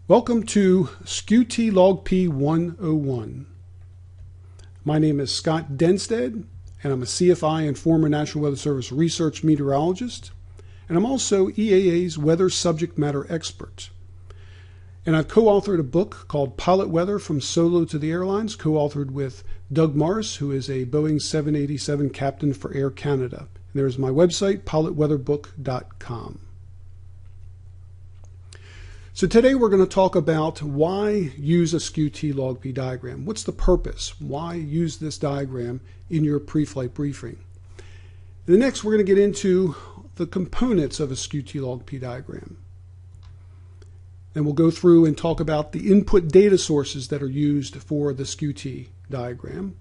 Welcome to Skew-T Log P 101. My name is Scott Denstead, and I'm a CFI and former National Weather Service research meteorologist, and I'm also EAA's weather subject matter expert. And I've co-authored a book called Pilot Weather from Solo to the Airlines, co-authored with Doug Morris, who is a Boeing 787 captain for Air Canada. And there's my website, pilotweatherbook.com. So today we're going to talk about why use a Skew-T log P diagram. What's the purpose? Why use this diagram in your pre-flight briefing? And next we're going to get into the components of a Skew-T log P diagram. And we'll go through and talk about the input data sources that are used for the Skew-T diagram.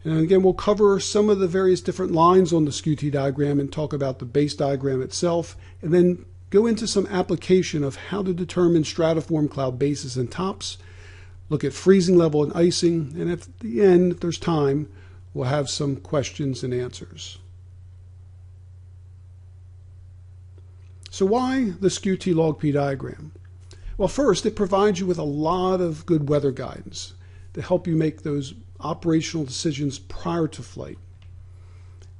And again, we'll cover some of the various different lines on the Skew-T diagram and talk about the base diagram itself, and then go into some application of how to determine stratiform cloud bases and tops, look at freezing level and icing, and at the end, if there's time, we'll have some questions and answers. So why the Skew-T log P diagram? Well, first, it provides you with a lot of good weather guidance to help you make those operational decisions prior to flight.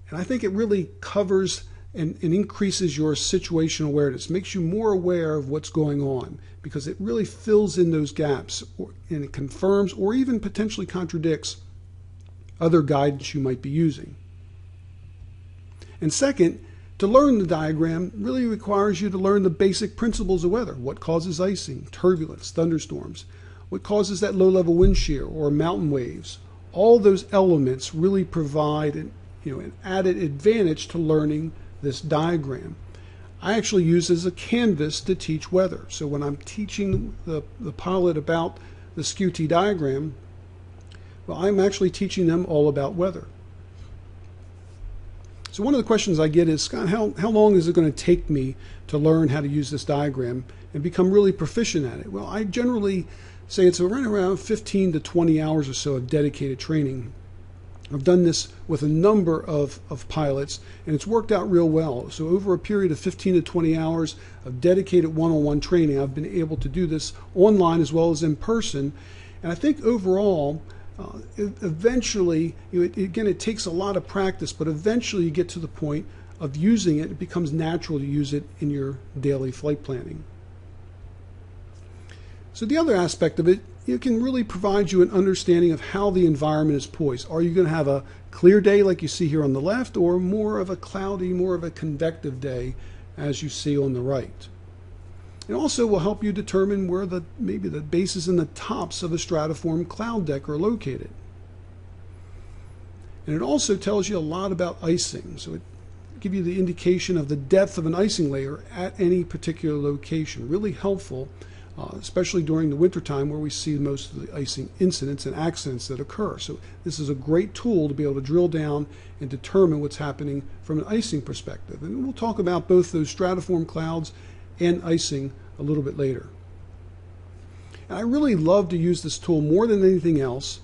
And I think it really covers and increases your situational awareness, makes you more aware of what's going on, because it really fills in those gaps, and it confirms or even potentially contradicts other guidance you might be using. And second, to learn the diagram really requires you to learn the basic principles of weather. What causes icing, turbulence, thunderstorms? What causes that low-level wind shear or mountain waves? All those elements really provide an added advantage to learning this diagram. I actually use it as a canvas to teach weather. So when I'm teaching the pilot about the Skew-T diagram, well, I'm actually teaching them all about weather. So one of the questions I get is, Scott, how long is it going to take me to learn how to use this diagram and become really proficient at it? Well, I generally say it's around 15 to 20 hours or so of dedicated training. I've done this with a number of pilots, and it's worked out real well. So over a period of 15 to 20 hours of dedicated one-on-one training, I've been able to do this online as well as in person. And I think overall, eventually, again, it takes a lot of practice, but eventually you get to the point of using it. It becomes natural to use it in your daily flight planning. So the other aspect of it, it can really provide you an understanding of how the environment is poised. Are you going to have a clear day like you see here on the left, or more of a cloudy, more of a convective day as you see on the right? It also will help you determine where maybe the bases and the tops of a stratiform cloud deck are located. And it also tells you a lot about icing. So it gives you the indication of the depth of an icing layer at any particular location. Really helpful. Especially during the wintertime where we see most of the icing incidents and accidents that occur. So this is a great tool to be able to drill down and determine what's happening from an icing perspective. And we'll talk about both those stratiform clouds and icing a little bit later. And I really love to use this tool more than anything else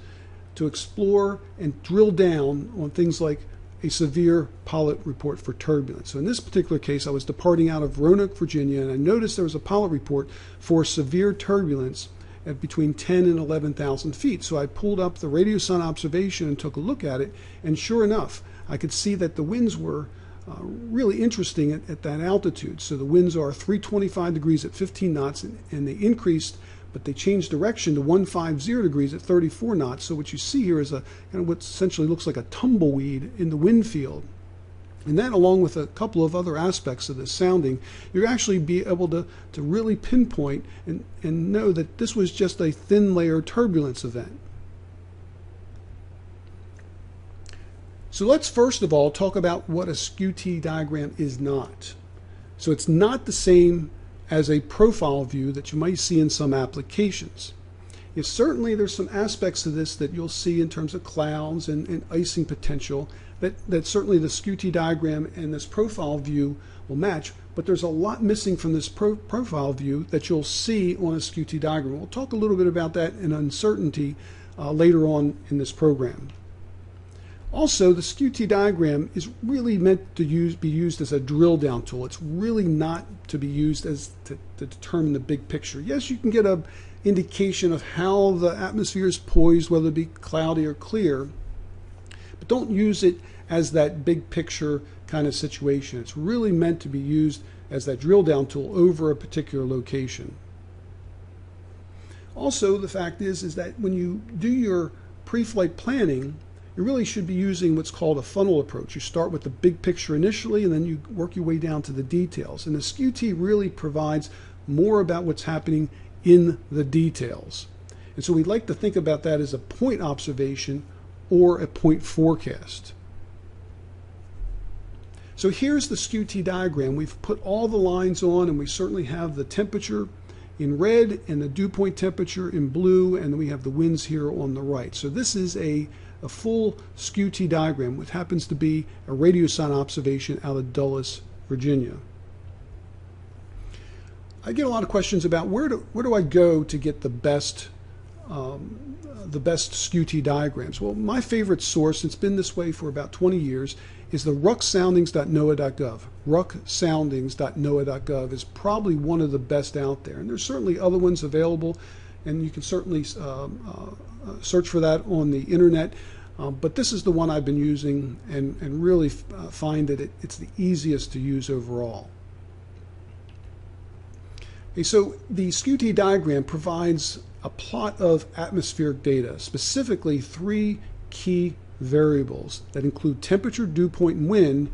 to explore and drill down on things like a severe pilot report for turbulence. So in this particular case, I was departing out of Roanoke, Virginia, and I noticed there was a pilot report for severe turbulence at between 10 and 11,000 feet. So I pulled up the radio sun observation and took a look at it, and sure enough, I could see that the winds were really interesting at that altitude. So the winds are 325 degrees at 15 knots, and they increased, but they changed direction to 150 degrees at 34 knots. So what you see here is kind of what essentially looks like a tumbleweed in the wind field. And that, along with a couple of other aspects of this sounding, you'll actually be able to really pinpoint and know that this was just a thin layer turbulence event. So let's first of all talk about what a Skew-T diagram is not. So it's not the same as a profile view that you might see in some applications. Certainly there's some aspects of this that you'll see in terms of clouds and icing potential that certainly the Skew-T diagram and this profile view will match, but there's a lot missing from this profile view that you'll see on a Skew-T diagram. We'll talk a little bit about that in uncertainty later on in this program. Also, the Skew-T diagram is really meant to be used as a drill down tool. It's really not to be used as to determine the big picture. Yes, you can get an indication of how the atmosphere is poised, whether it be cloudy or clear, but don't use it as that big picture kind of situation. It's really meant to be used as that drill down tool over a particular location. Also, the fact is that when you do your pre-flight planning, you really should be using what's called a funnel approach. You start with the big picture initially, and then you work your way down to the details. And the Skew-T really provides more about what's happening in the details. And so we like to think about that as a point observation or a point forecast. So here's the Skew-T diagram. We've put all the lines on, and we certainly have the temperature in red and the dew point temperature in blue, and then we have the winds here on the right. So this is a full Skew-T diagram, which happens to be a radiosonde observation out of Dulles, Virginia. I get a lot of questions about where do I go to get the best Skew-T diagrams. Well, my favorite source, it's been this way for about 20 years, is the rucksoundings.noaa.gov. Rucksoundings.noaa.gov is probably one of the best out there, and there's certainly other ones available, and you can certainly search for that on the internet. But this is the one I've been using and really find that it's the easiest to use overall. Okay, so the Skew-T diagram provides a plot of atmospheric data, specifically 3 key variables that include temperature, dew point, and wind,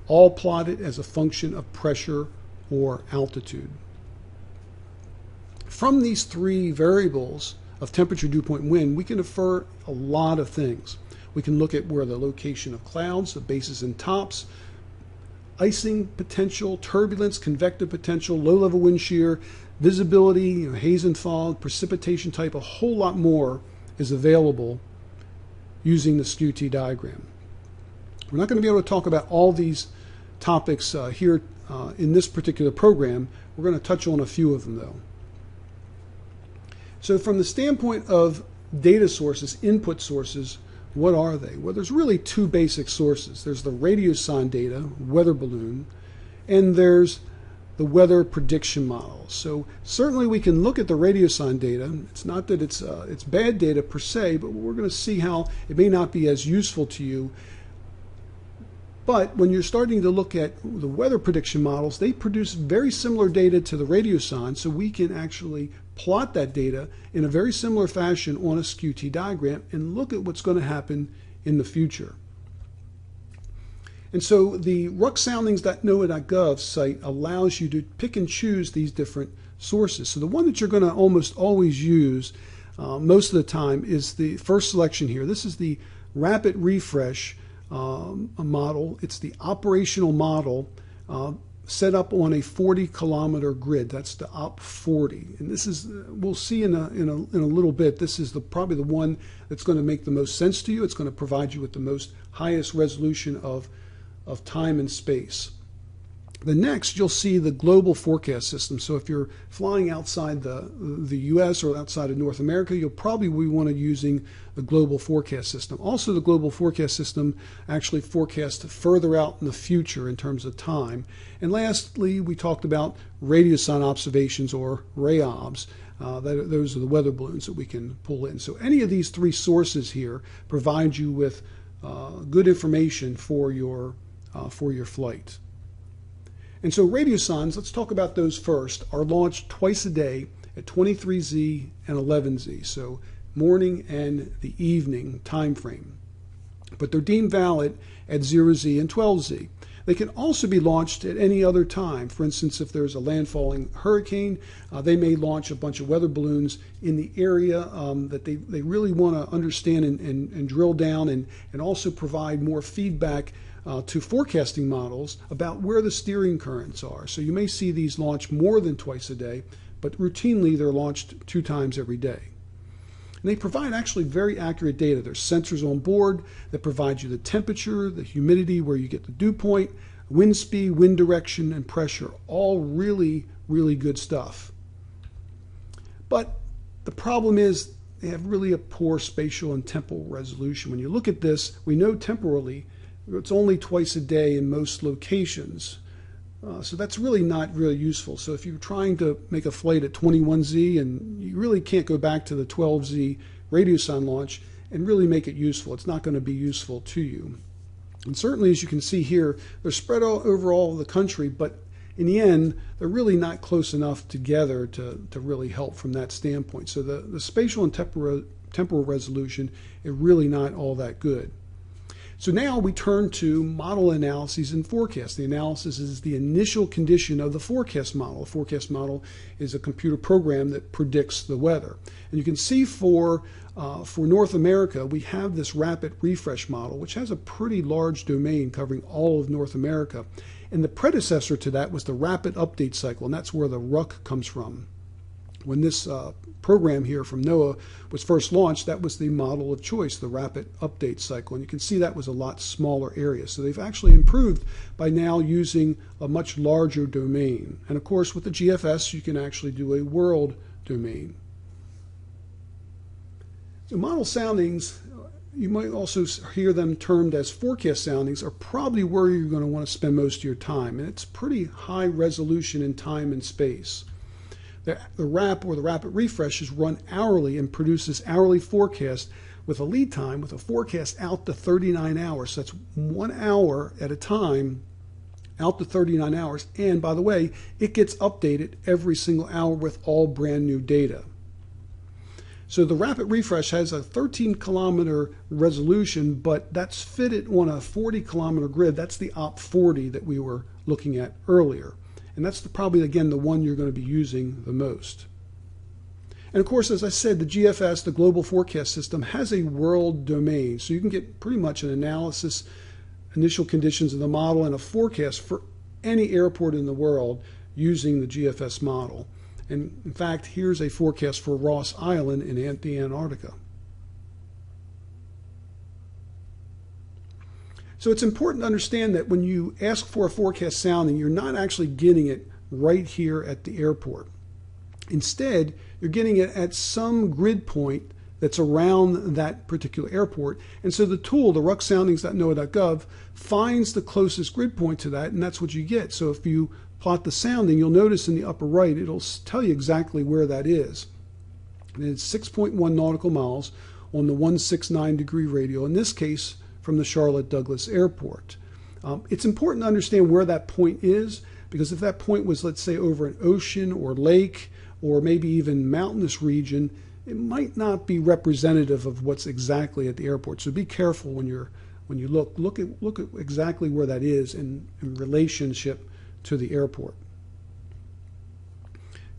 all plotted as a function of pressure or altitude. From these 3 variables of temperature, dew point, and wind, we can infer a lot of things. We can look at where the location of clouds, the bases and tops, icing potential, turbulence, convective potential, low-level wind shear, visibility, haze and fog, precipitation type, a whole lot more is available using the Skew-T diagram. We're not going to be able to talk about all these topics here in this particular program. We're going to touch on a few of them, though. So from the standpoint of data sources, input sources, what are they? Well, there's really 2 basic sources. There's the radiosonde data, weather balloon, and there's the weather prediction models. So certainly we can look at the radiosonde data. It's not that it's bad data per se, but we're going to see how it may not be as useful to you. But when you're starting to look at the weather prediction models, they produce very similar data to the radiosonde, so we can actually plot that data in a very similar fashion on a Skew-T diagram and look at what's going to happen in the future. And so the rucksoundings.noaa.gov site allows you to pick and choose these different sources. So the one that you're going to almost always use most of the time is the first selection here. This is the rapid refresh model. It's the operational model set up on a 40-kilometer grid. That's the OP 40, and this is, we'll see in a little bit, this is probably the one that's going to make the most sense to you. It's going to provide you with the most highest resolution of time and space. The next, you'll see the global forecast system. So if you're flying outside the US or outside of North America, you'll probably want to using the global forecast system. Also, the global forecast system actually forecasts further out in the future in terms of time. And lastly, we talked about radiosonde observations, or RAOBs. Those are the weather balloons that we can pull in. So any of these 3 sources here provide you with good information for your flight. And so radiosondes, let's talk about those first, are launched twice a day at 23Z and 11Z, so morning and the evening time frame. But they're deemed valid at 0Z and 12Z. They can also be launched at any other time. For instance, if there's a landfalling hurricane, they may launch a bunch of weather balloons in the area that they really want to understand and drill down, and also provide more feedback to forecasting models about where the steering currents are. So you may see these launched more than twice a day, but routinely they're launched 2 times every day. And they provide actually very accurate data. There's sensors on board that provide you the temperature, the humidity, where you get the dew point, wind speed, wind direction, and pressure. All really, really good stuff. But the problem is they have really a poor spatial and temporal resolution. When you look at this, we know temporally it's only twice a day in most locations. So that's really not really useful. So if you're trying to make a flight at 21Z and you really can't go back to the 12Z radiosonde launch and really make it useful, it's not going to be useful to you. And certainly, as you can see here, they're spread all over all of the country, but in the end, they're really not close enough together to really help from that standpoint. So the spatial and temporal resolution is really not all that good. So now we turn to model analyses and forecast. The analysis is the initial condition of the forecast model. A forecast model is a computer program that predicts the weather. And you can see for North America, we have this rapid refresh model, which has a pretty large domain covering all of North America. And the predecessor to that was the rapid update cycle, and that's where the RUC comes from. When this program here from NOAA was first launched, that was the model of choice, the rapid update cycle. And you can see that was a lot smaller area. So they've actually improved by now using a much larger domain. And of course, with the GFS, you can actually do a world domain. So model soundings, you might also hear them termed as forecast soundings, are probably where you're going to want to spend most of your time. And it's pretty high resolution in time and space. The RAP, or the rapid refresh, is run hourly and produces hourly forecast with a lead time, with a forecast out to 39 hours. So that's 1 hour at a time out to 39 hours. And by the way, it gets updated every single hour with all brand new data. So the rapid refresh has a 13-kilometer resolution, but that's fitted on a 40-kilometer grid. That's the OP40 that we were looking at earlier. And that's probably, again, the one you're going to be using the most. And of course, as I said, the GFS, the Global Forecast System, has a world domain. So you can get pretty much an analysis, initial conditions of the model, and a forecast for any airport in the world using the GFS model. And in fact, here's a forecast for Ross Island in the Antarctica. So it's important to understand that when you ask for a forecast sounding, you're not actually getting it right here at the airport. Instead, you're getting it at some grid point that's around that particular airport. And so the tool, the rucsoundings.noaa.gov, finds the closest grid point to that, and that's what you get. So if you plot the sounding, you'll notice in the upper right, it'll tell you exactly where that is. And it's 6.1 nautical miles on the 169-degree radial, in this case from the Charlotte Douglas Airport. It's important to understand where that point is, because if that point was, let's say, over an ocean or lake or maybe even mountainous region, it might not be representative of what's exactly at the airport. So be careful when you look at exactly where that is in relationship to the airport.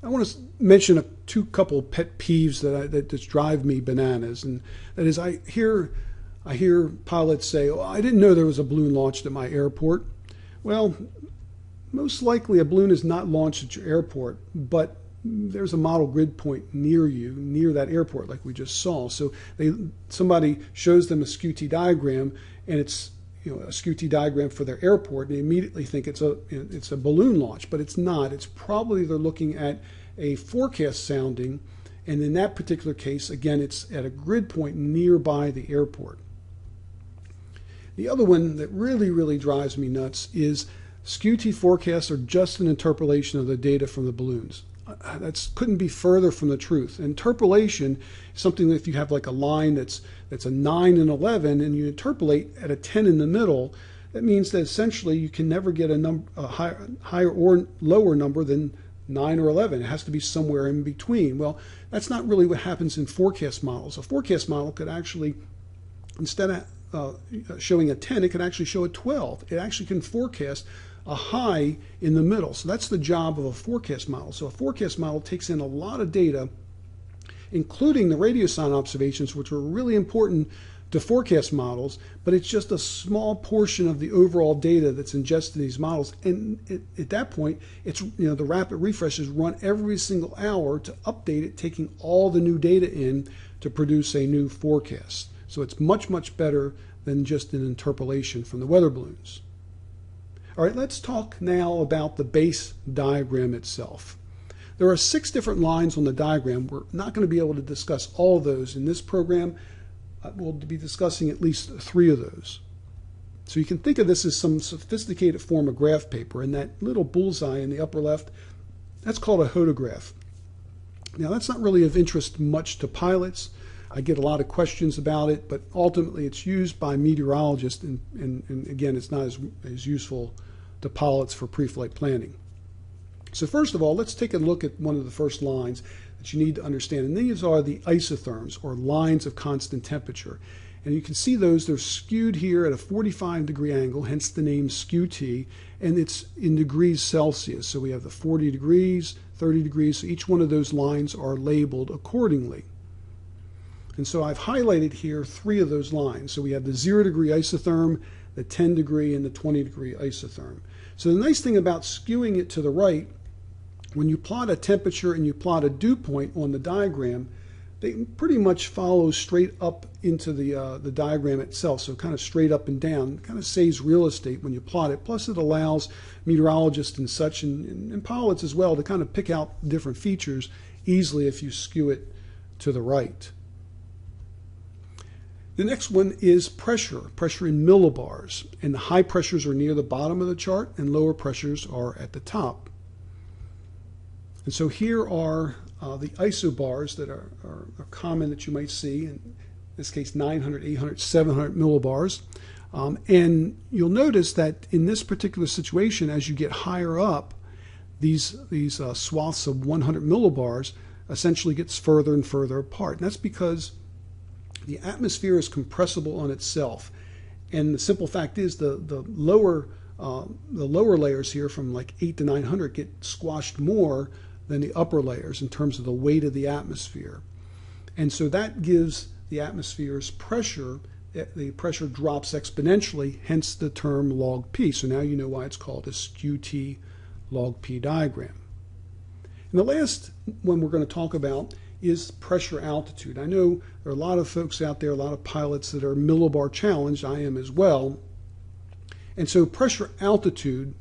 I want to mention two couple pet peeves that just drive me bananas, and that is I hear pilots say, "Oh, I didn't know there was a balloon launched at my airport." Well, most likely a balloon is not launched at your airport, but there's a model grid point near you, near that airport, like we just saw. So somebody shows them a Skew-T diagram, and it's a Skew-T diagram for their airport, and they immediately think it's a balloon launch, but it's not. It's probably they're looking at a forecast sounding, and in that particular case, again, it's at a grid point nearby the airport. The other one that really drives me nuts is Skew-T forecasts are just an interpolation of the data from the balloons. That couldn't be further from the truth. Interpolation is something that if you have like a line that's a 9 and 11 and you interpolate at a 10 in the middle, that means that essentially you can never get a higher or lower number than 9 or 11. It has to be somewhere in between. Well, that's not really what happens in forecast models. A forecast model could actually, instead of showing a 10, it could actually show a 12. It actually can forecast a high in the middle. So that's the job of a forecast model. So a forecast model takes in a lot of data, including the radiosonde observations, which are really important to forecast models, but it's just a small portion of the overall data that's ingested in these models. And at that point, it's the rapid refreshes run every single hour to update it, taking all the new data in to produce a new forecast. So it's much better than just an interpolation from the weather balloons. All right, let's talk now about the base diagram itself. There are 6 different lines on the diagram. We're not going to be able to discuss all of those in this program. We'll be discussing at least 3 of those. So you can think of this as some sophisticated form of graph paper, and that little bullseye in the upper left, that's called a hodograph. Now that's not really of interest much to pilots. I get a lot of questions about it, but ultimately it's used by meteorologists, and again, it's not as useful to pilots for pre-flight planning. So first of all, let's take a look at one of the first lines that you need to understand, and these are the isotherms, or lines of constant temperature. And you can see those, they're skewed here at a 45-degree angle, hence the name Skew-T, and it's in degrees Celsius. So we have the 40 degrees, 30 degrees, so each one of those lines are labeled accordingly. And so I've highlighted here 3 of those lines. So we have the 0-degree isotherm, the 10-degree, and the 20-degree isotherm. So the nice thing about skewing it to the right, when you plot a temperature and you plot a dew point on the diagram, they pretty much follow straight up into the diagram itself, so kind of straight up and down. It kind of saves real estate when you plot it. Plus it allows meteorologists and such, and pilots as well, to kind of pick out different features easily if you skew it to the right. The next one is pressure in millibars, and the high pressures are near the bottom of the chart and lower pressures are at the top. And so here are the isobars that are common that you might see, in this case 900, 800, 700 millibars. And you'll notice that in this particular situation, as you get higher up, these swaths of 100 millibars essentially gets further and further apart. And that's because the atmosphere is compressible on itself. And the simple fact is the lower layers here from like 8 to 900 get squashed more than the upper layers in terms of the weight of the atmosphere. And so that gives the atmosphere's pressure, the pressure drops exponentially, hence the term log P. So now you know why it's called a Skew-T log P diagram. And the last one we're going to talk about is pressure altitude. I know there are a lot of folks out there, a lot of pilots that are millibar challenged. I am as well. And so pressure altitude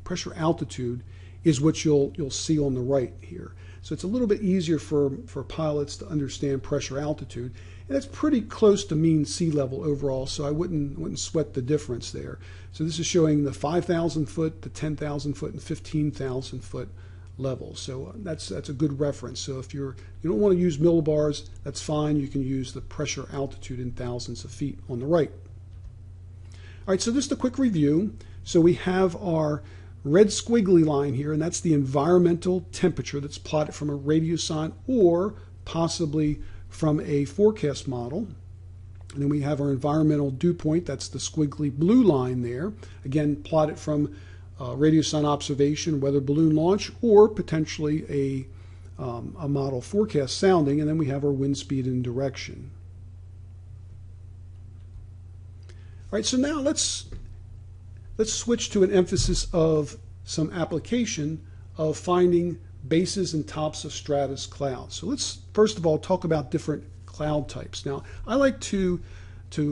is what you'll see on the right here. So it's a little bit easier for pilots to understand pressure altitude, and it's pretty close to mean sea level overall, so I wouldn't sweat the difference there. So this is showing the 5,000 foot, the 10,000 foot, and 15,000 foot levels. So that's a good reference. So if you don't want to use millibars, that's fine. You can use the pressure altitude in thousands of feet on the right. All right, so just a quick review. So we have our red squiggly line here, and that's the environmental temperature that's plotted from a radiosonde or possibly from a forecast model. And then we have our environmental dew point, that's the squiggly blue line there, again plotted from radiosonde observation, weather balloon launch, or potentially a model forecast sounding. And then we have our wind speed and direction. All right, so now let's switch to an emphasis of some application of finding bases and tops of stratus clouds. So let's first of all talk about different cloud types. Now, I like to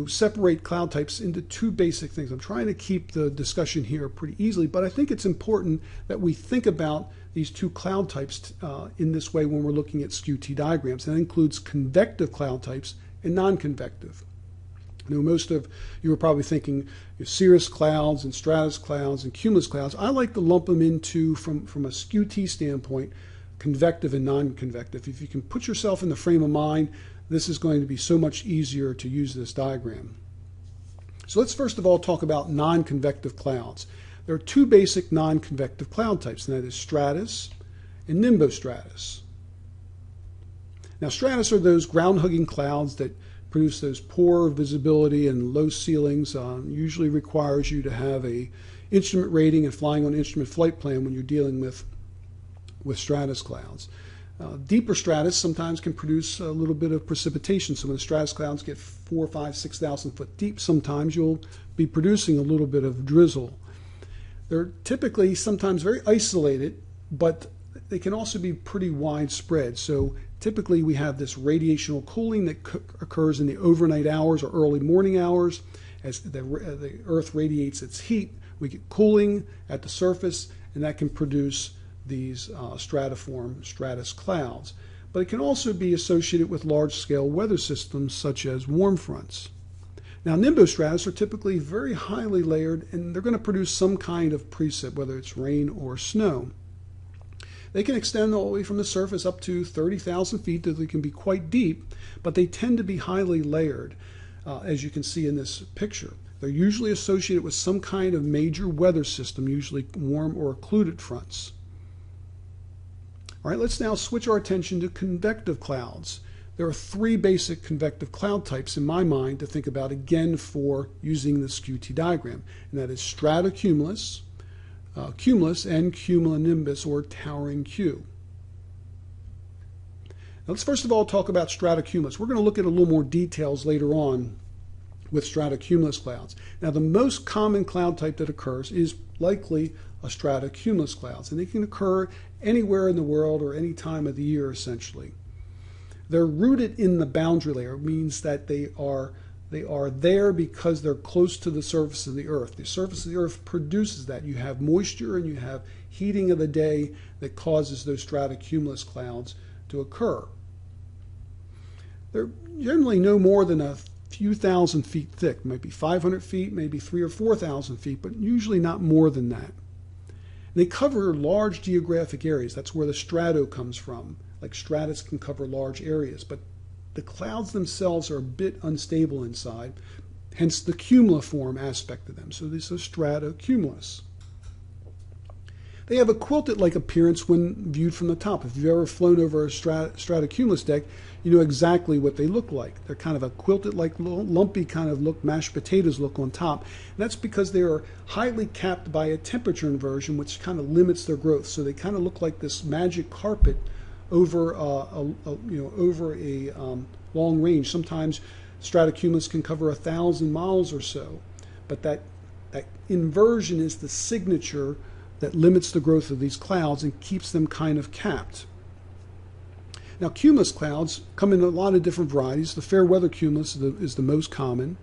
separate cloud types into 2 basic things. I'm trying to keep the discussion here pretty easily, but I think it's important that we think about these 2 cloud types in this way when we're looking at Skew-T diagrams. That includes convective cloud types and non-convective. I know most of you are probably thinking cirrus clouds and stratus clouds and cumulus clouds. I like to lump them into, from a Skew-T standpoint, convective and non-convective. If you can put yourself in the frame of mind, this is going to be so much easier to use this diagram. So let's first of all talk about non-convective clouds. There are 2 basic non-convective cloud types, and that is stratus and nimbostratus. Now, stratus are those ground-hugging clouds that produce those poor visibility and low ceilings. Usually requires you to have a instrument rating and flying on an instrument flight plan when you're dealing with stratus clouds. Deeper stratus sometimes can produce a little bit of precipitation. So when the stratus clouds get 4, 5, 6,000 foot deep, sometimes you'll be producing a little bit of drizzle. They're typically sometimes very isolated, but they can also be pretty widespread. So typically we have this radiational cooling that occurs in the overnight hours or early morning hours. As the Earth radiates its heat, we get cooling at the surface, and that can produce these stratiform stratus clouds. But it can also be associated with large-scale weather systems such as warm fronts. Now, nimbostratus are typically very highly layered, and they're going to produce some kind of precip, whether it's rain or snow. They can extend all the way from the surface up to 30,000 feet, that they can be quite deep, but they tend to be highly layered, as you can see in this picture. They're usually associated with some kind of major weather system, usually warm or occluded fronts. All right, let's now switch our attention to convective clouds. There are three basic convective cloud types in my mind to think about, again, for using the Skew-T diagram, and that is stratocumulus, cumulus, and cumulonimbus, or towering Q. Now, let's first of all talk about stratocumulus. We're going to look at a little more details later on with stratocumulus clouds. Now, the most common cloud type that occurs is likely a stratocumulus clouds, and they can occur anywhere in the world or any time of the year, essentially. They're rooted in the boundary layer. It means that they are there because they're close to the surface of the Earth. The surface of the Earth produces that. You have moisture and you have heating of the day that causes those stratocumulus clouds to occur. They're generally no more than a few thousand feet thick, maybe 500 feet, maybe 3,000 or 4,000 feet, but usually not more than that. And they cover large geographic areas. That's where the strato comes from. Like stratus can cover large areas, but the clouds themselves are a bit unstable inside, hence the cumuliform aspect of them. So this is stratocumulus. They have a quilted-like appearance when viewed from the top. If you've ever flown over a stratocumulus deck, you know exactly what they look like. They're kind of a quilted-like, lumpy kind of look, mashed potatoes look on top. And that's because they are highly capped by a temperature inversion, which kind of limits their growth. So they kind of look like this magic carpet over a long range. Sometimes stratocumulus can cover 1,000 miles or so, but that inversion is the signature that limits the growth of these clouds and keeps them kind of capped. Now, cumulus clouds come in a lot of different varieties. The fair weather cumulus is the most common.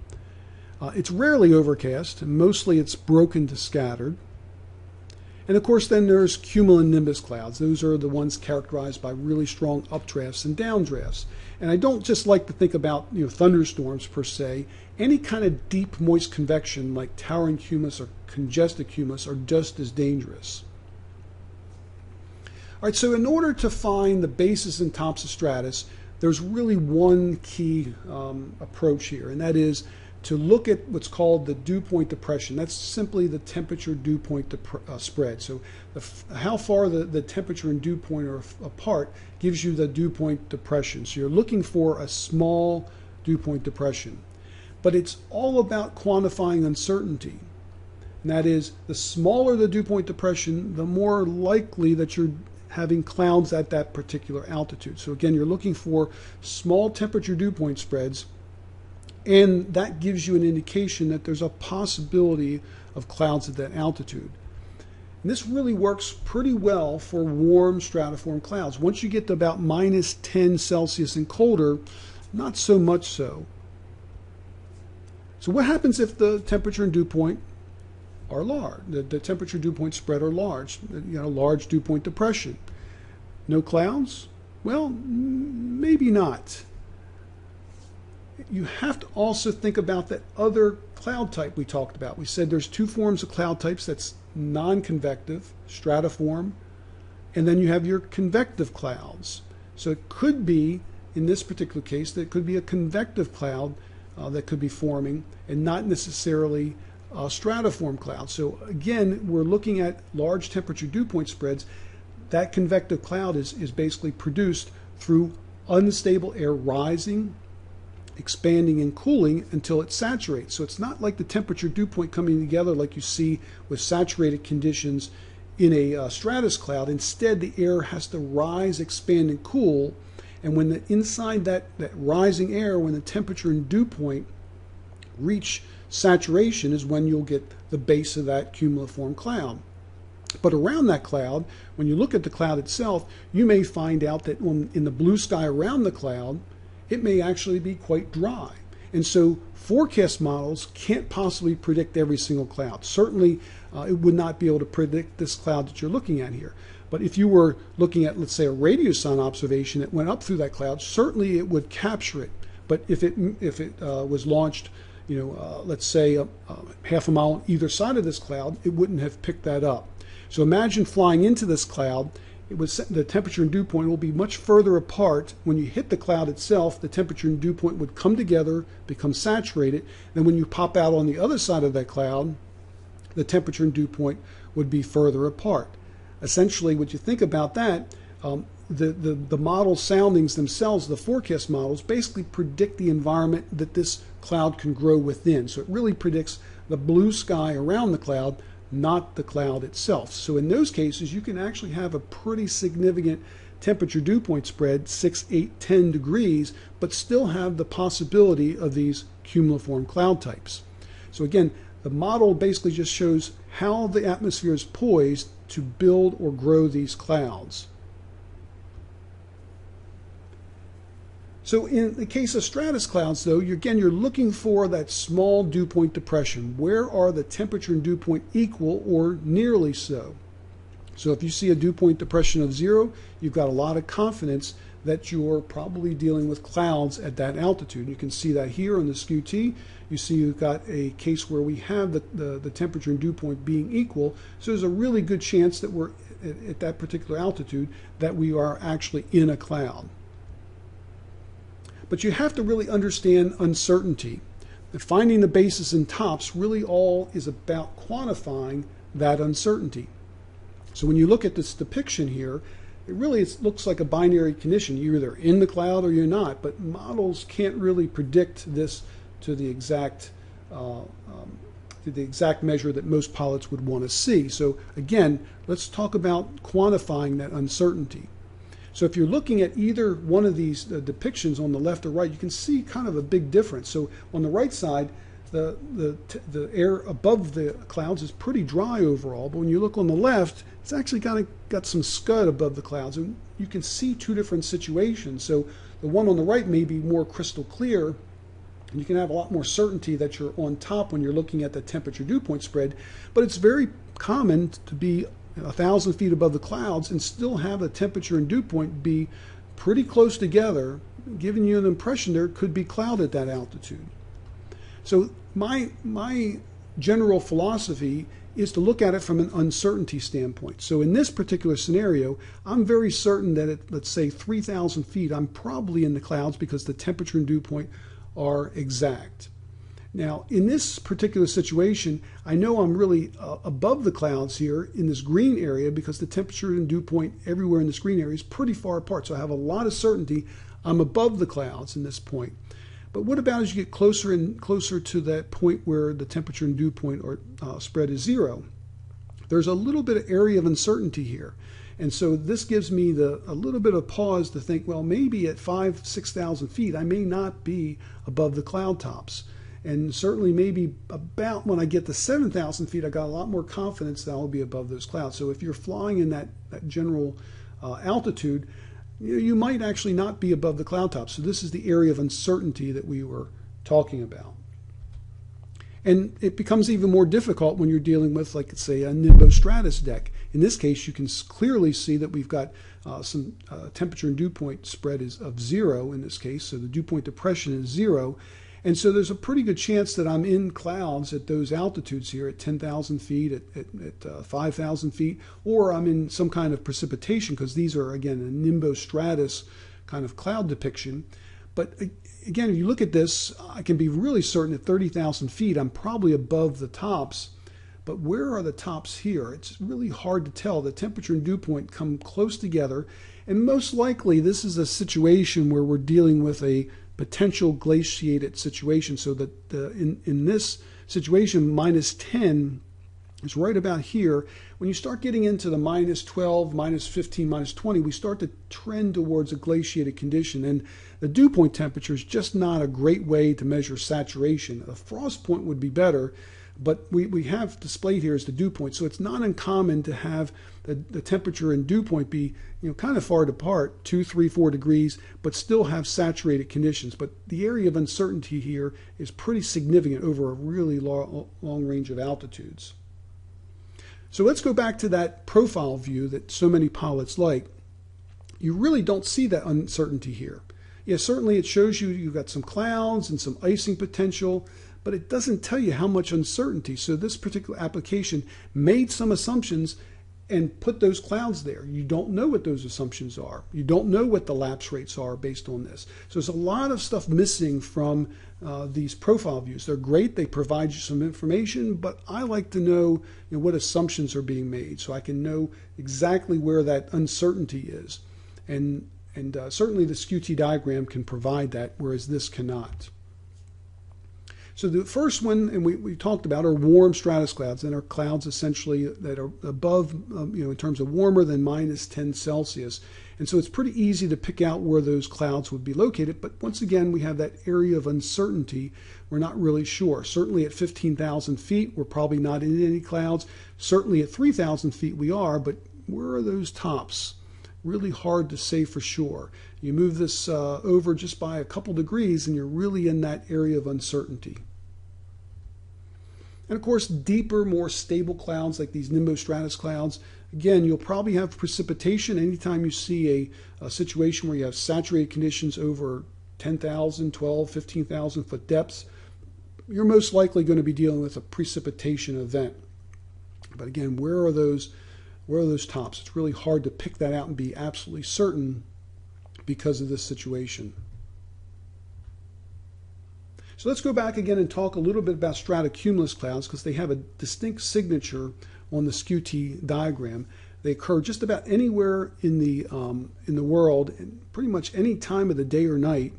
It's rarely overcast, and mostly it's broken to scattered. And of course, then there's cumulonimbus clouds. Those are the ones characterized by really strong updrafts and downdrafts. And I don't just like to think about thunderstorms per se. Any kind of deep moist convection like towering cumulus or congested cumulus are just as dangerous. All right, so in order to find the bases and tops of stratus, there's really one key approach here, and that is to look at what's called the dew point depression. That's simply the temperature dew point spread. So how far the temperature and dew point are apart gives you the dew point depression. So you're looking for a small dew point depression. But it's all about quantifying uncertainty. And that is, the smaller the dew point depression, the more likely that you're having clouds at that particular altitude. So again, you're looking for small temperature dew point spreads, and that gives you an indication that there's a possibility of clouds at that altitude. And this really works pretty well for warm stratiform clouds. Once you get to about -10 Celsius and colder, not so much so. So what happens if the temperature and dew point are large? The temperature dew point spread are large, large dew point depression. No clouds? Well, maybe not. You have to also think about that other cloud type we talked about. We said there's two forms of cloud types. That's non-convective, stratiform, and then you have your convective clouds. So it could be, in this particular case, that it could be a convective cloud that could be forming and not necessarily a stratiform cloud. So again, we're looking at large temperature dew point spreads. That convective cloud is basically produced through unstable air rising, expanding and cooling until it saturates. So it's not like the temperature dew point coming together like you see with saturated conditions in a stratus cloud. Instead, the air has to rise, expand, and cool. And when inside that rising air, when the temperature and dew point reach saturation, is when you'll get the base of that cumuliform cloud. But around that cloud, when you look at the cloud itself, you may find out that in the blue sky around the cloud, it may actually be quite dry. And so forecast models can't possibly predict every single cloud. Certainly, it would not be able to predict this cloud that you're looking at here. But if you were looking at, let's say, a radiosonde observation that went up through that cloud, certainly it would capture it. But if it was launched, let's say half a mile either side of this cloud, it wouldn't have picked that up. So imagine flying into this cloud. The temperature and dew point will be much further apart. When you hit the cloud itself, the temperature and dew point would come together, become saturated. Then when you pop out on the other side of that cloud, the temperature and dew point would be further apart. Essentially, what you think about that, the model soundings themselves, the forecast models, basically predict the environment that this cloud can grow within. So it really predicts the blue sky around the cloud, not the cloud itself. So in those cases, you can actually have a pretty significant temperature dew point spread, 6, 8, 10 degrees, but still have the possibility of these cumuliform cloud types. So again, the model basically just shows how the atmosphere is poised to build or grow these clouds. So in the case of stratus clouds, though, you're looking for that small dew point depression. Where are the temperature and dew point equal or nearly so? So if you see a dew point depression of 0, you've got a lot of confidence that you're probably dealing with clouds at that altitude. You can see that here on the Skew-T. You see you've got a case where we have the temperature and dew point being equal. So there's a really good chance that we're at that particular altitude that we are actually in a cloud. But you have to really understand uncertainty. Finding the bases and tops really all is about quantifying that uncertainty. So when you look at this depiction here, it looks like a binary condition. You're either in the cloud or you're not, but models can't really predict this to the exact measure that most pilots would want to see. So again, let's talk about quantifying that uncertainty. So if you're looking at either one of these depictions on the left or right, you can see kind of a big difference. So on the right side, the air above the clouds is pretty dry overall, but when you look on the left, it's actually got some scud above the clouds, and you can see two different situations. So the one on the right may be more crystal clear, and you can have a lot more certainty that you're on top when you're looking at the temperature dew point spread, but it's very common to be 1,000 feet above the clouds and still have the temperature and dew point be pretty close together, giving you an impression there could be cloud at that altitude. So my general philosophy is to look at it from an uncertainty standpoint. So in this particular scenario, I'm very certain that at, let's say, 3,000 feet, I'm probably in the clouds because the temperature and dew point are exact. Now, in this particular situation, I know I'm really above the clouds here in this green area because the temperature and dew point everywhere in this green area is pretty far apart. So I have a lot of certainty I'm above the clouds in this point. But what about as you get closer and closer to that point where the temperature and dew point or spread is 0? There's a little bit of area of uncertainty here. And so this gives me a little bit of pause to think, well, maybe at 5,000, 6,000 feet, I may not be above the cloud tops. And certainly maybe about when I get to 7,000 feet, I got a lot more confidence that I'll be above those clouds. So if you're flying in that general altitude, you might actually not be above the cloud tops. So this is the area of uncertainty that we were talking about. And it becomes even more difficult when you're dealing with, like, say, a nimbostratus deck. In this case, you can clearly see that we've got some temperature and dew point spread is of 0 in this case. So the dew point depression is 0. And so there's a pretty good chance that I'm in clouds at those altitudes here at 10,000 feet, at 5,000 feet, or I'm in some kind of precipitation because these are, again, a nimbostratus kind of cloud depiction. But again, if you look at this, I can be really certain at 30,000 feet, I'm probably above the tops. But where are the tops here? It's really hard to tell. The temperature and dew point come close together. And most likely, this is a situation where we're dealing with a potential glaciated situation, so that in this situation, -10 is right about here. When you start getting into the -12, -15, -20, we start to trend towards a glaciated condition, and the dew point temperature is just not a great way to measure saturation. A frost point would be better, but we have displayed here as the dew point, so it's not uncommon to have the temperature and dew point be kind of far apart, 2, 3, 4 degrees, but still have saturated conditions. But the area of uncertainty here is pretty significant over a really long range of altitudes. So let's go back to that profile view that so many pilots like. You really don't see that uncertainty here. Yeah, certainly it shows you you've got some clouds and some icing potential, but it doesn't tell you how much uncertainty. So this particular application made some assumptions and put those clouds there. You don't know what those assumptions are. You don't know what the lapse rates are based on this. So there's a lot of stuff missing from these profile views. They're great. They provide you some information, but I like to know, what assumptions are being made so I can know exactly where that uncertainty is. And certainly the Skew-T diagram can provide that, whereas this cannot. So the first one, and we talked about, are warm stratus clouds, and are clouds essentially that are above, in terms of warmer than -10 Celsius. And so it's pretty easy to pick out where those clouds would be located. But once again, we have that area of uncertainty. We're not really sure. Certainly at 15,000 feet, we're probably not in any clouds. Certainly at 3,000 feet, we are. But where are those tops? Really hard to say for sure. You move this over just by a couple degrees and you're really in that area of uncertainty. And of course, deeper, more stable clouds like these nimbostratus clouds, again, you'll probably have precipitation anytime you see a situation where you have saturated conditions over 10,000, 12, 15,000 foot depths. You're most likely going to be dealing with a precipitation event. But again, where are those tops? It's really hard to pick that out and be absolutely certain because of this situation. So let's go back again and talk a little bit about stratocumulus clouds, because they have a distinct signature on the Skew-T diagram. They occur just about anywhere in the world, and pretty much any time of the day or night.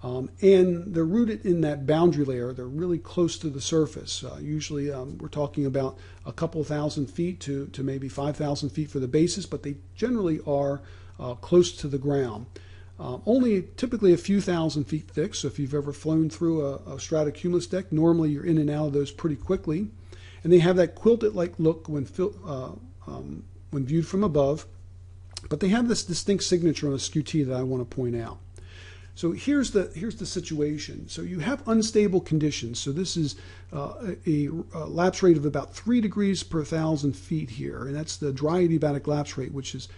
And they're rooted in that boundary layer. They're really close to the surface. Usually we're talking about a couple thousand feet to maybe 5,000 feet for the basis, but they generally are close to the ground. Only typically a few thousand feet thick, so if you've ever flown through a stratocumulus deck, normally you're in and out of those pretty quickly. And they have that quilted-like look when viewed from above, but they have this distinct signature on a Skew-T that I want to point out. So here's the situation. So you have unstable conditions. So this is a lapse rate of about 3 degrees per 1,000 feet here, and that's the dry adiabatic lapse rate, which is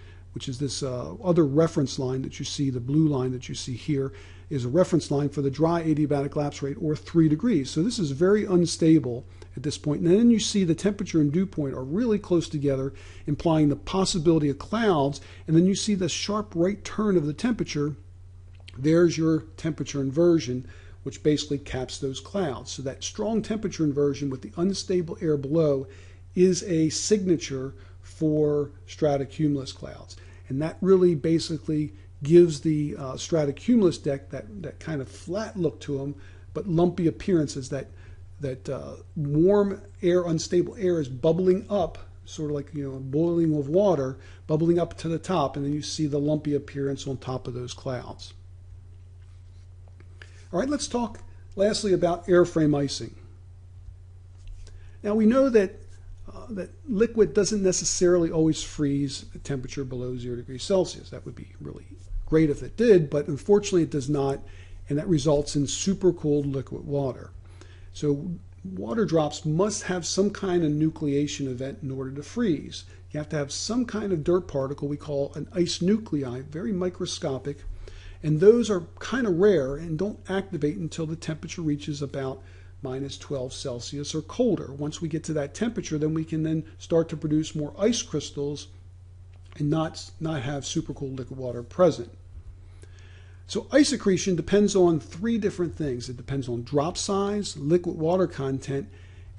this other reference line that you see. The blue line that you see here is a reference line for the dry adiabatic lapse rate, or 3 degrees. So this is very unstable at this point. And then you see the temperature and dew point are really close together, implying the possibility of clouds. And then you see the sharp right turn of the temperature. There's your temperature inversion, which basically caps those clouds. So that strong temperature inversion with the unstable air below is a signature for stratocumulus clouds. And that really basically gives the stratocumulus deck that kind of flat look to them, but lumpy appearances. That warm air, unstable air is bubbling up, sort of like boiling of water, bubbling up to the top, and then you see the lumpy appearance on top of those clouds. All right, let's talk lastly about airframe icing. Now we know that liquid doesn't necessarily always freeze at temperature below 0 degrees Celsius. That would be really great if it did, but unfortunately it does not, and that results in supercooled liquid water. So water drops must have some kind of nucleation event in order to freeze. You have to have some kind of dirt particle we call an ice nuclei, very microscopic, and those are kind of rare and don't activate until the temperature reaches about -12 Celsius or colder. Once we get to that temperature, then we can then start to produce more ice crystals and not have supercooled liquid water present. So ice accretion depends on 3 different things. It depends on drop size, liquid water content,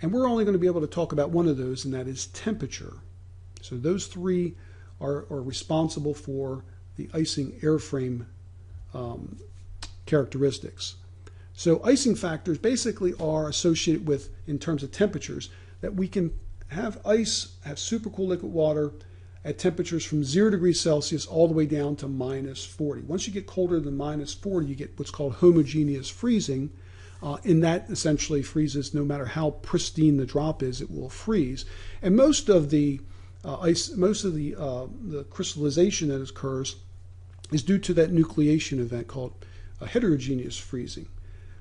and we're only going to be able to talk about one of those, and that is temperature. So those 3 are responsible for the icing airframe characteristics. So icing factors basically are associated with, in terms of temperatures, that we can have ice, have supercooled liquid water at temperatures from 0 degrees Celsius all the way down to -40. Once you get colder than -40, you get what's called homogeneous freezing, and that essentially freezes no matter how pristine the drop is, it will freeze. And most of the the crystallization that occurs is due to that nucleation event called heterogeneous freezing.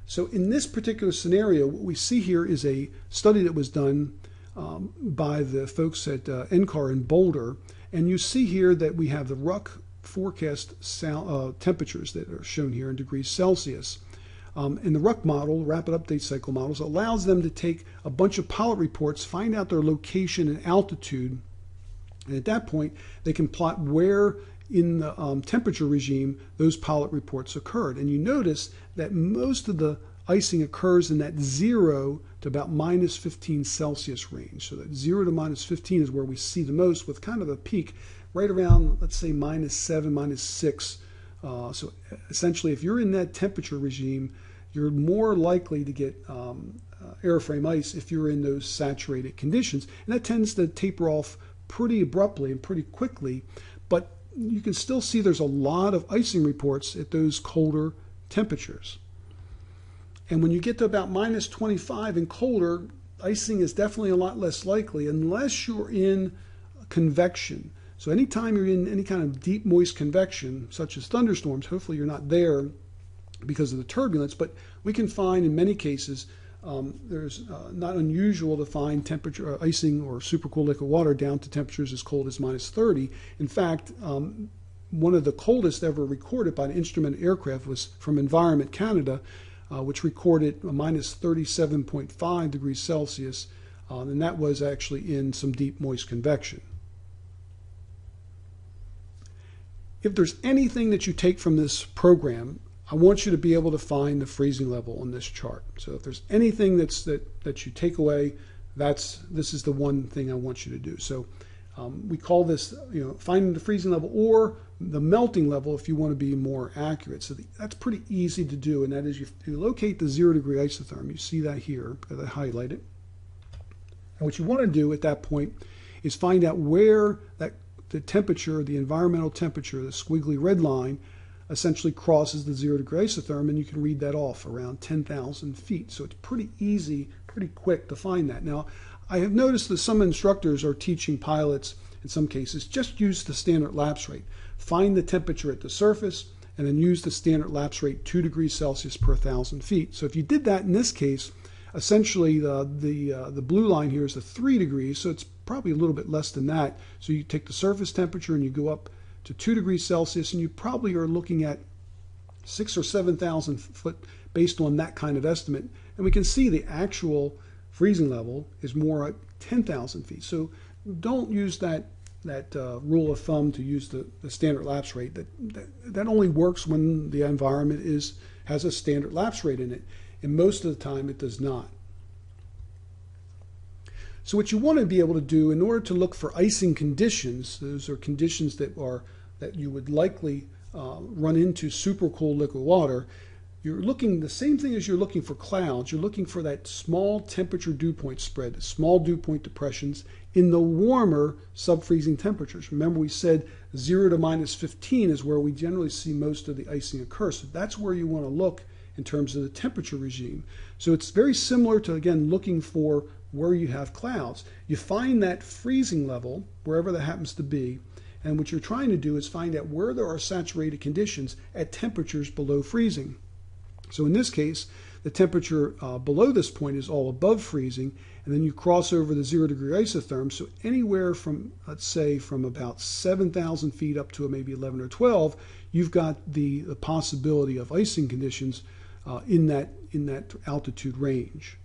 So in this particular scenario, what we see here is a study that was done by the folks at NCAR in Boulder. And you see here that we have the RUC forecast temperatures that are shown here in degrees Celsius. And the RUC model, Rapid Update Cycle models, allows them to take a bunch of pilot reports, find out their location and altitude, and at that point they can plot where in the temperature regime those pilot reports occurred. And you notice that most of the icing occurs in that 0 to about minus 15 Celsius range. So that 0 to minus 15 is where we see the most, with kind of a peak right around, let's say, minus 7, minus 6. So essentially, if you're in that temperature regime, you're more likely to get airframe ice if you're in those saturated conditions. And that tends to taper off pretty abruptly and pretty quickly, but you can still see there's a lot of icing reports at those colder temperatures. And when you get to about minus 25 and colder, icing is definitely a lot less likely unless you're in convection. So anytime you're in any kind of deep moist convection, such as thunderstorms, hopefully you're not there because of the turbulence, but we can find in many cases there's not unusual to find temperature icing or supercooled liquid water down to temperatures as cold as minus 30. In fact, one of the coldest ever recorded by an instrument aircraft was from Environment Canada, which recorded a minus 37.5 degrees Celsius, and that was actually in some deep moist convection. If there's anything that you take from this program, I want you to be able to find the freezing level on this chart. So if there's anything that you take away, this is the one thing I want you to do. So we call this, finding the freezing level or the melting level if you want to be more accurate. So that's pretty easy to do, and that is you locate the 0 degree isotherm. You see that here because I highlight it. And what you want to do at that point is find out where the temperature, the environmental temperature, the squiggly red line, essentially crosses the 0 degree isotherm, and you can read that off around 10,000 feet. So it's pretty easy, pretty quick to find that. Now, I have noticed that some instructors are teaching pilots, in some cases, just use the standard lapse rate. Find the temperature at the surface, and then use the standard lapse rate 2 degrees Celsius per 1,000 feet. So if you did that in this case, essentially the blue line here is the 3 degrees, so it's probably a little bit less than that. So you take the surface temperature and you go up to 2 degrees Celsius, and you probably are looking at 6,000 or 7,000 foot based on that kind of estimate. And we can see the actual freezing level is more at 10,000 feet. So don't use that rule of thumb to use the standard lapse rate. That only works when the environment has a standard lapse rate in it, and most of the time it does not. So what you want to be able to do in order to look for icing conditions, those are conditions that you would likely run into supercooled liquid water. You're looking the same thing as you're looking for clouds. You're looking for that small temperature dew point spread, the small dew point depressions in the warmer sub-freezing temperatures. Remember, we said 0 to minus 15 is where we generally see most of the icing occur. So that's where you want to look in terms of the temperature regime. So it's very similar to, again, looking for where you have clouds. You find that freezing level, wherever that happens to be, and what you're trying to do is find out where there are saturated conditions at temperatures below freezing. So in this case, the temperature below this point is all above freezing, and then you cross over the 0 degree isotherm. So anywhere from, let's say, from about 7,000 feet up to maybe 11 or 12, you've got the possibility of icing conditions in that altitude range.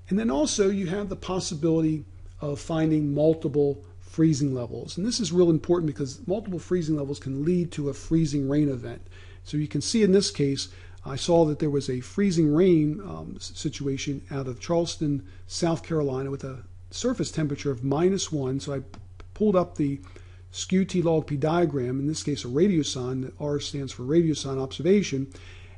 And then also you have the possibility of finding multiple freezing levels. And this is real important because multiple freezing levels can lead to a freezing rain event. So you can see in this case, I saw that there was a freezing rain situation out of Charleston, South Carolina, with a surface temperature of -1. So I pulled up the Skew-T log P diagram, in this case a radiosonde. The R stands for radiosonde observation.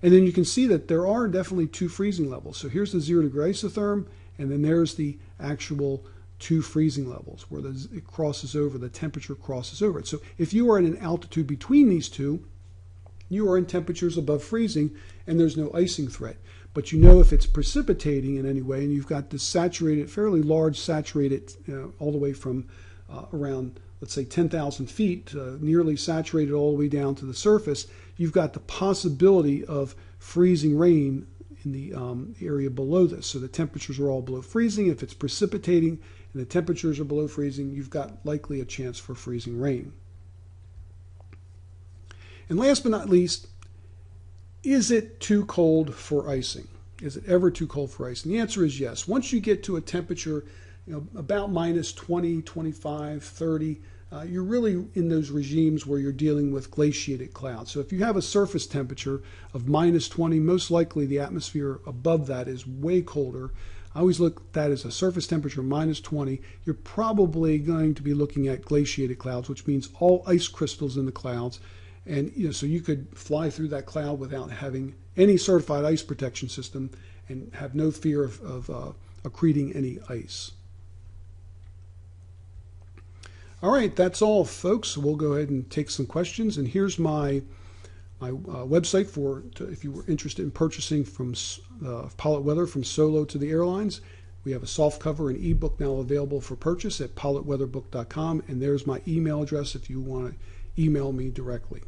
And then you can see that there are definitely two freezing levels. So here's the 0 degree isotherm, and then there's the actual two freezing levels where it crosses over, the temperature crosses over it. So if you are at an altitude between these two, you are in temperatures above freezing and there's no icing threat. But you know if it's precipitating in any way, and you've got this saturated, fairly large saturated, all the way from around, let's say 10,000 feet, nearly saturated all the way down to the surface, you've got the possibility of freezing rain in the area below this. So the temperatures are all below freezing. If it's precipitating and the temperatures are below freezing, you've got likely a chance for freezing rain. And last but not least, is it too cold for icing? Is it ever too cold for icing? The answer is yes. Once you get to a temperature, about minus 20, 25, 30, you're really in those regimes where you're dealing with glaciated clouds. So if you have a surface temperature of minus 20, most likely the atmosphere above that is way colder. I always look at that as a surface temperature minus 20. You're probably going to be looking at glaciated clouds, which means all ice crystals in the clouds. And so you could fly through that cloud without having any certified ice protection system and have no fear of accreting any ice. All right, that's all, folks. So we'll go ahead and take some questions. And here's my website if you were interested in purchasing from Pilot Weather from Solo to the airlines. We have a soft cover and ebook now available for purchase at pilotweatherbook.com. And there's my email address if you want to email me directly.